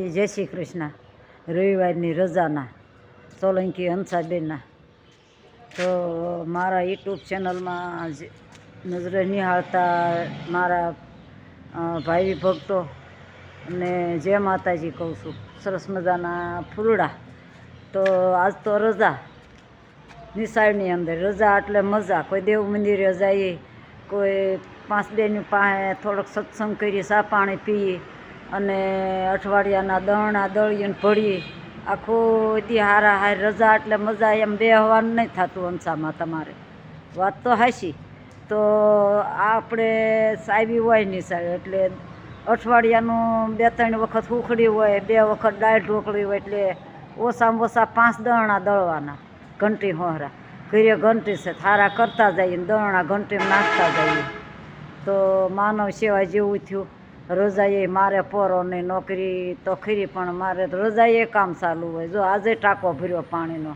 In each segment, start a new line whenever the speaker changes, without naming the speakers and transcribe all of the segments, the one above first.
માતાજી જય શ્રી કૃષ્ણ. રવિવારની રજાના સોલંકી હંસાબેનના તો મારા યુટ્યુબ ચેનલમાં નજરે નિહાળતા મારા ભાઈ ભક્તો અને જય માતાજી કહું છું. સરસ મજાના ફૂલડા. તો આજ તો રજા નિશાળની અંદર રજા એટલે મજા. કોઈ દેવ મંદિરે જઈએ, કોઈ પાંચ બેની પાસે થોડોક સત્સંગ કરી, ચા પાણી પીએ અને અઠવાડિયાના દળના દળીને ભળીએ. આખો દી હારા હાર રજા એટલે મજા. એમ બે હવાનું નહીં થતું હંસામાં. તમારે વાત તો હાશી. તો આપણે સાવી હોય નિશાળ એટલે અઠવાડિયાનું 2-3 વખત ઉખડી હોય, 2 વખત દાળ ઢોકળી હોય, એટલે ઓછામાં ઓછા 5 દળના દળવાના. ઘંટી હોહરા ઘરે ઘંટી છે, થારા કરતા જઈએ ને દળના ઘંટીમાં નાખતા જઈએ. તો માનવ સેવા જેવું થયું. રજાએ મારે પોરો નહીં, નોકરી તો ખરી પણ મારે રજાએ કામ ચાલુ હોય. જો આજે ટાંકો ભર્યો પાણીનો,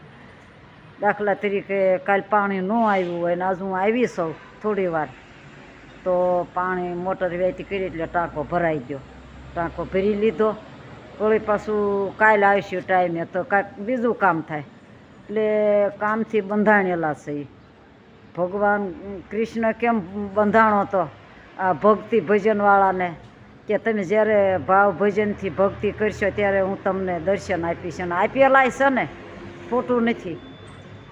દાખલા તરીકે કાલ પાણી ન આવ્યું હોય ને આજ હું આવી સૌ થોડી વાર, તો પાણી મોટર વેતી કરી એટલે ટાંકો ભરાઈ ગયો. ટાંકો ભરી લીધો. વળી પાછું કાલે આવશું ટાઈમે તો કાંઈક બીજું કામ થાય. એટલે કામથી બંધાણેલા છે. ભગવાન કૃષ્ણ કેમ બંધાણો હતો આ ભક્તિ ભજનવાળાને, કે તમે જ્યારે ભાવ ભજનથી ભક્તિ કરશો ત્યારે હું તમને દર્શન આપીશ. અને આપેલા છે ને, ખોટું નથી.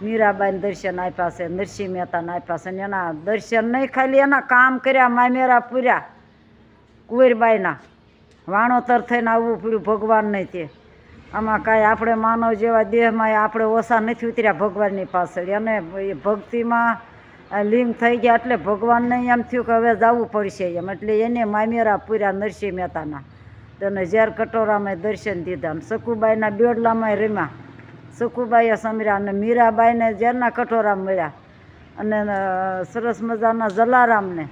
મીરાબાઈને દર્શન આપ્યા છે, નરસિંહ મહેતાને આપ્યા છે, અને એના દર્શન નહીં ખાલી એના કામ કર્યા, મામેરા પૂર્યા. કુંવરબાઈના વાણોતર થઈને આવવું પડ્યું ભગવાન નહીં. તે આમાં કાંઈ આપણે માનવ જેવા દેહમાં આપણે ઓછા નથી ઉતર્યા ભગવાનની પાછળ. એને એ ભક્તિમાં લિંગ થઈ ગયા એટલે ભગવાનને એમ થયું કે હવે જવું પડશે એમ. એટલે એને મામેરા પૂર્યા નરસિંહ મહેતાના. તેને ઝેર કટોરામાં દર્શન દીધા. અને સકુબાઈના બેડલામાં રમ્યા. સકુબાઈએ સમર્યા અને મીરાબાઈને ઝેરના કટોરા મળ્યા. અને સરસ મજાના જલારામને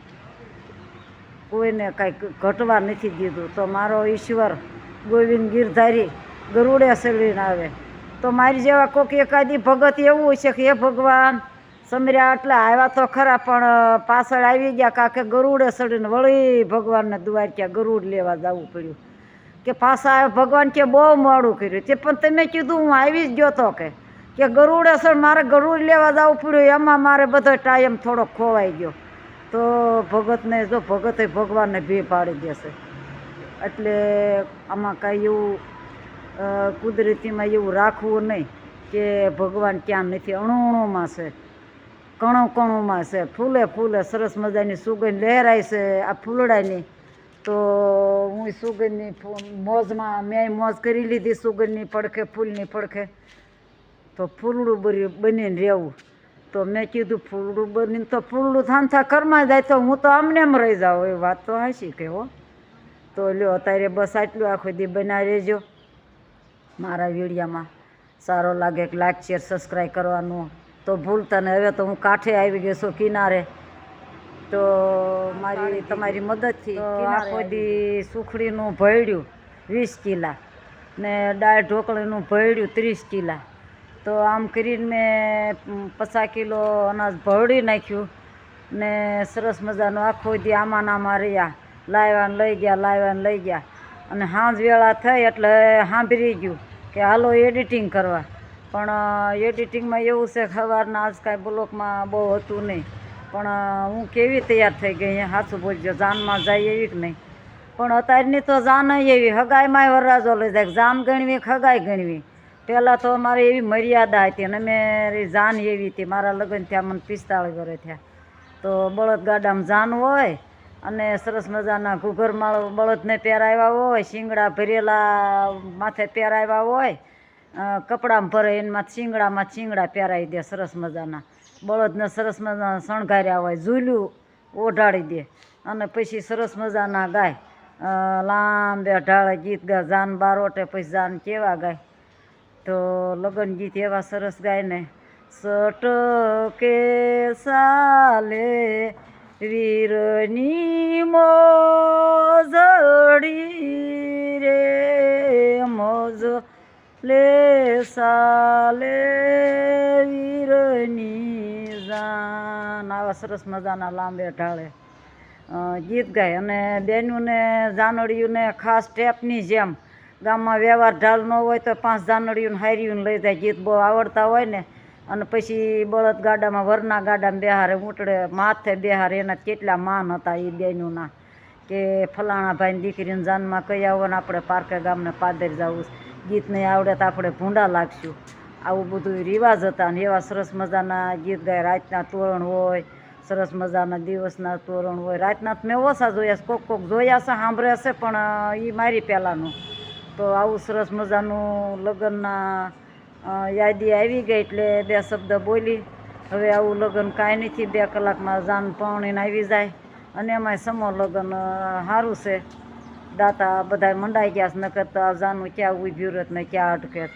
કોઈને કાંઈ ઘટવા નથી દીધું. તો મારો ઈશ્વર ગોવિંદ ગીરધારી ગરુડે સળીને આવે. તો મારી જેવા કોઈક એકાદી ભગત એવું છે કે એ ભગવાન સમર્યા એટલે આવ્યા તો ખરા, પણ પાછળ આવી ગયા કાકે ગરુડે સડીને વળી ભગવાનને દ્વારકા ગરુડ લેવા જવું પડ્યું. કે પાછા આવ્યા ભગવાન કે બહુ મોડું કર્યું. તે પણ તમે કીધું હું આવી જ ગયો તો કે ગરુડે સડ મારે ગરુડ લેવા જવું પડ્યું. એમાં મારે બધો ટાઈમ થોડો ખોવાઈ ગયો. તો ભગતને જો ભગતે ભગવાનને ભે પાડી દેશે. એટલે આમાં કાંઈ એવું કુદરતીમાં એવું રાખવું નહીં કે ભગવાન ક્યાં નથી. અણુમાં છે, કણું કણુંમાં છે, ફૂલે ફૂલે સરસ મજાની સુગંધ લહેરાય છે આ ફૂલડાની. તો હું સુગંધની મોજમાં મેં મોજ કરી લીધી. સુગંધની પડખે, ફૂલની પડખે તો ફૂલડું બનીને રહેવું. તો મેં કીધું ફૂલડું બનીને તો ફૂલડું થાનથા ઘરમાં જાય તો હું તો આમને એમ રહી જાઉં. એ વાત તો હાશી કે હો. તો લ્યો અત્યારે બસ આટલું. આખો દી બનાવી રહેજો. મારા વિડીયામાં સારો લાગે કે લાઈક શેર સબસ્ક્રાઈબ કરવાનું તો ભૂલતા ને. હવે તો હું કાંઠે આવી ગયો છું, કિનારે. તો મારી તમારી મદદથી આખો દી સુખડીનું ભળ્યું 20 કિલા ને દાળ ઢોકળીનું ભળ્યું 30 કિલા. તો આમ કરીને મેં 50 કિલો અનાજ ભળી નાખ્યું ને સરસ મજાનું આખો દી આમાં આમાં રહ્યા. લાવ્યાને લઈ ગયા, લાવ્યાને લઈ ગયા. અને સાંજ વેળા થઈ એટલે સાંભળી ગયું કે હાલો એડિટિંગ કરવા. પણ એડિટિંગમાં એવું છે સવારના આજ કાંઈ બ્લોકમાં બહુ હતું નહીં. પણ હું કેવી તૈયાર થઈ ગઈ, સાચું બોલજો. જાનમાં જાય એવી કે નહીં. પણ અત્યારની તો જાન એવી હગાઈમાં વરરાજો લઈ જાય. જાન ગણવી હગાઈ ગણવી. પહેલાં તો અમારે એવી મર્યાદા હતી અને અમે જાન એવી હતી. મારા લગ્ન થયા મને 45 વર્ષ થયા. તો બળદગાડામાં જાન હોય અને સરસ મજાના ઘૂઘરમાળ બળદને પહેરાવ્યા હોય, શિંગડા ભરેલા માથે પહેરાવ્યા હોય, કપડામાં ભરે એમાં શિંગડા પહેરાવી દે સરસ મજાના. બળદને સરસ મજાના શણગાર્યા હોય, ઝૂલ્યું ઓઢાડી દે અને પછી સરસ મજાના ગાય. લાંબે ઢાળે ગીત ગાય. જાન બારોટે પછી જાન કેવા ગાય તો લગ્ન ગીત એવા સરસ ગાય ને. સટકે સાલે વીરની મોજડી રે, મોજ લે સાલે વીરની જાન. આવા સરસ મજાના લાંબે ઢાળે ગીત ગાય. અને બેનુંને જાનડીઓને ખાસ ટેપની જેમ ગામમાં વ્યવહાર ઢાલ ન હોય તો 5 જાનડીયું હાર્યું લઈ જાય. ગીત બહુ આવડતા હોય ને અને પછી બળદ ગાડામાં વરના ગાડામાં બેહારે ઊંટડે માથે બેહારે. એના કેટલા માન હતા એ બેનુંના કે ફલાણા ભાઈની દીકરીને જાનમાં કહી આવો ને આપણે પારકે ગામને પાદર જવું, ગીત નહીં આવડે તો આપણે ભૂંડા લાગશું. આવું બધું રિવાજ હતા ને એવા સરસ મજાના ગીત ગાય. રાતના તોરણ હોય, સરસ મજાના દિવસના તોરણ હોય. રાતના મેં ઓછા જોયા છે, કોક જોયા છે, સાંભળે છે, પણ એ મારી પહેલાંનું. તો આવું સરસ મજાનું લગ્નના યાદી આવી ગઈ એટલે 2 શબ્દ બોલી. હવે આવું લગ્ન કાંઈ નથી, 2 કલાકમાં જાન પરણીને આવી જાય. અને એમાંય સમો લગ્ન સારું છે. દાતા બધા મંડાઈ ગયા છે, નકર તો જાનું ક્યાં ઊભ્યું રહેત ને ક્યાં અટકે.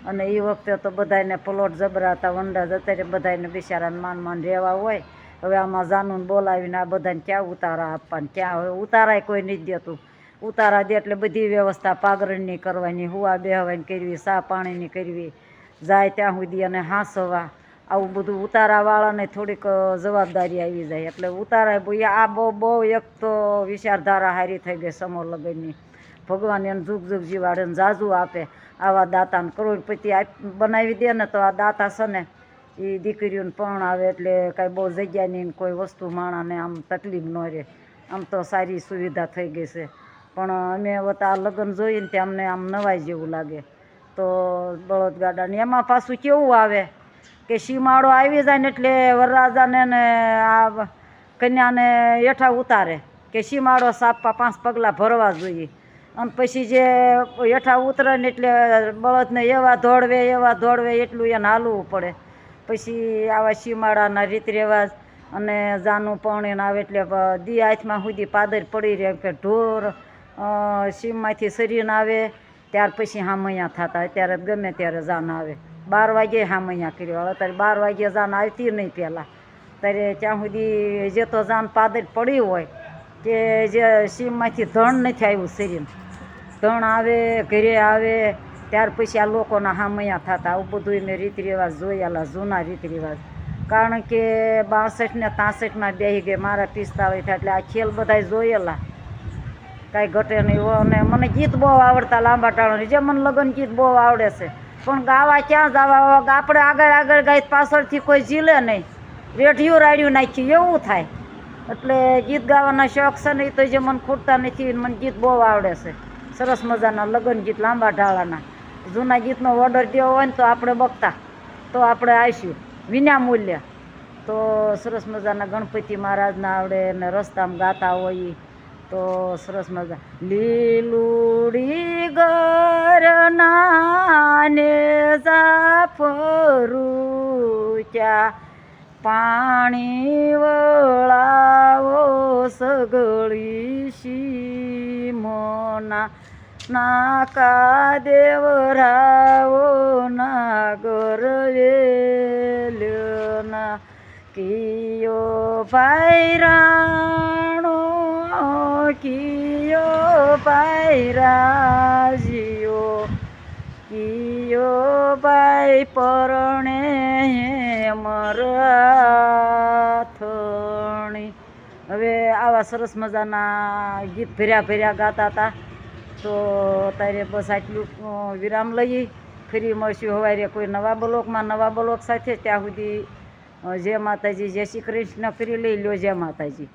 અને એ વખતે તો બધાને પ્લોટ જબરા હતા, વંડા અત્યારે બધાને બિચારાને માન રહેવા હોય. હવે આમાં જાનુને બોલાવીને આ બધાને ક્યાં ઉતારા આપવાને, ક્યાં હવે ઉતારાય કોઈ નથી દેતું. ઉતારા દે એટલે બધી વ્યવસ્થા પાગરણની કરવાની, હુવા બેહવાની કરવી, ચા પાણીની કરવી, જાય ત્યાં સુધી અને હાંસવા. આવું બધું ઉતારાવાળાને થોડીક જવાબદારી આવી જાય. એટલે ઉતારા આ બહુ એક તો વિચારધારા સારી થઈ ગઈ સમો લગ્નની. ભગવાન એને જુગ જીવાડે ને જાજુ આપે. આવા દાતાને કરોડપતિ બનાવી દે ને તો આ દાતા છે ને એ દીકરીઓને પરણાવે એટલે કાંઈ બહુ જગ્યાની કોઈ વસ્તુ માણાને આમ તકલીફ ન રહે. આમ તો સારી સુવિધા થઈ ગઈ છે. પણ અમે હવે આ લગ્ન જોઈને તે અમને આમ નવાઈ જેવું લાગે. તો બળદગાડાને એમાં પાછું કેવું આવે કે સીમાડો આવી જાય ને એટલે વરરાજાને ને આ કન્યાને હેઠા ઉતારે કે સીમાડો સાપા 5 પગલાં ભરવા જોઈએ. અને પછી જે હેઠા ઉતરે ને એટલે બળદને એવા દોડવે એટલું એને હાલવું પડે. પછી આવા સીમાડાના રીત રિવાજ અને જાનું પરણીને આવે એટલે દી હાથમાં સુધી પાદર પડી રહે કે ઢોર સીમમાંથી સરીને આવે ત્યાર પછી હામૈયા થતા. અત્યારે ગમે ત્યારે જાન આવે, 12 વાગ્યે હામૈયા કર્યો. અત્યારે 12 વાગ્યે જાન આવતી નહીં પહેલાં. ત્યારે ત્યાં સુધી જે તો જાન પાદર પડી હોય કે જે સીમમાંથી ધણ નથી આવ્યું શરીર, ધણ આવે ઘરે આવે ત્યાર પછી આ લોકોના હામૈયા થતા. આવું બધું મેં રીત રિવાજ જોયેલા, જૂના રીત રિવાજ. કારણ કે 62 ને 63માં બેસી ગઈ, મારા 45 થયા એટલે આ ખેલ બધા જોયેલા, કાંઈ ઘટે નહીં. અને મને ગીત બહુ આવડતા લાંબા ટાણાની, જે મને લગ્ન ગીત બહુ આવડે છે. પણ ગાવા ક્યાં જવા, આપણે આગળ ગાય પાછળથી કોઈ ઝીલે નહીં, રેઢિયું રાડ્યું નાખ્યું એવું થાય. એટલે ગીત ગાવાના શોખ છે ને એ તો જે મને ખૂટતા નથી. મને ગીત બહુ આવડે છે, સરસ મજાના લગ્ન ગીત લાંબા ઢાળાના. જૂના ગીતનો ઓર્ડર દેવો હોય ને તો આપણે બકતા તો આપણે આવીશું વિના મૂલ્ય. તો સરસ મજાના ગણપતિ મહારાજના આવડે ને રસ્તામાં ગાતા હોય તો સરસ મજા. લીલુડી ગરના ને જાફરું ક્યાં પાણી વળાવો સગળી સીમોના નાકા દેવરાવો નાગર વેલના કિયો ભાઈ રાણો કિયો ભાઈ રાજીઓ કિયો ભાઈ પરણે મરાથણી. હવે આવા સરસ મજાના ગીત ભર્યા ગાતા હતા. તો અત્યારે બસ આટલું વિરામ લઈએ. ફરી મળશું સવારે કોઈ નવા બ્લોકમાં નવા બ્લોક સાથે. ત્યાં સુધી જય માતાજી, જય શ્રી કૃષ્ણ કરી લઈ લો. જય માતાજી.